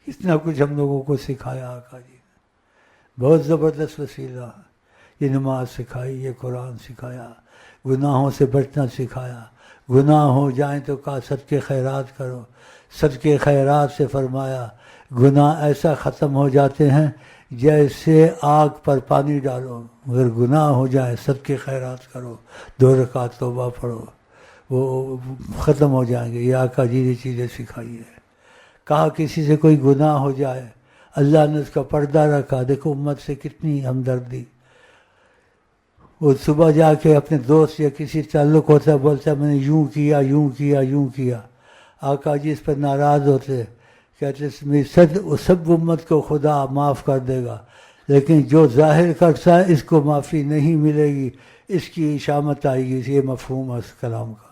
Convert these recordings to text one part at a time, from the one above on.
اتنا کچھ ہم لوگوں کو سکھایا آقا جی نے، بہت زبردست وسیلہ ہے۔ یہ نماز سکھائی، یہ قرآن سکھایا، گناہوں سے بچنا سکھایا، گناہ ہو جائیں تو کہا صدقے خیرات کرو، صدقے خیرات سے فرمایا گناہ ایسا ختم ہو جاتے ہیں جیسے آگ پر پانی ڈالو، اگر گناہ ہو جائے صدقے خیرات کرو، 2 رکعت توبہ پڑھو، وہ ختم ہو جائیں گے۔ یہ آقا جی نے چیزیں سکھائی ہے۔ کہا کسی سے کوئی گناہ ہو جائے، اللہ نے اس کا پردہ رکھا، دیکھو امت سے کتنی ہمدردی۔ وہ صبح جا کے اپنے دوست یا کسی تعلق ہوتا ہے، بولتا ہے میں نے یوں کیا یوں کیا یوں کیا، آقا جی اس پر ناراض ہوتے، کہتے سب امت کو خدا معاف کر دے گا، لیکن جو ظاہر کرتا ہے اس کو معافی نہیں ملے گی، اس کی شامت آئے گی۔ یہ مفہوم ہے اس کلام کا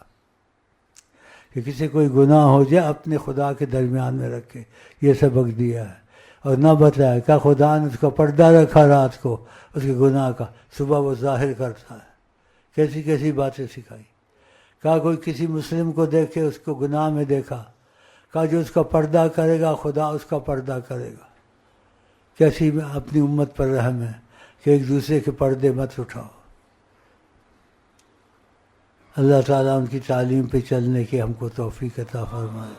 کہ کسی کوئی گناہ ہو جائے اپنے خدا کے درمیان میں رکھے، یہ سبق دیا ہے۔ اور نہ بتایا کہ خدا نے اس کا پردہ رکھا رات کو اس کے گناہ کا، صبح وہ ظاہر کرتا ہے۔ کیسی کیسی باتیں سکھائی۔ کہا کوئی کسی مسلم کو دیکھے اس کو گناہ میں دیکھا، کہا جو اس کا پردہ کرے گا خدا اس کا پردہ کرے گا۔ کیسی اپنی امت پر رحم ہے کہ ایک دوسرے کے پردے مت اٹھاؤ۔ اللہ تعالیٰ ان کی تعلیم پہ چلنے کی ہم کو توفیق عطا فرمائے۔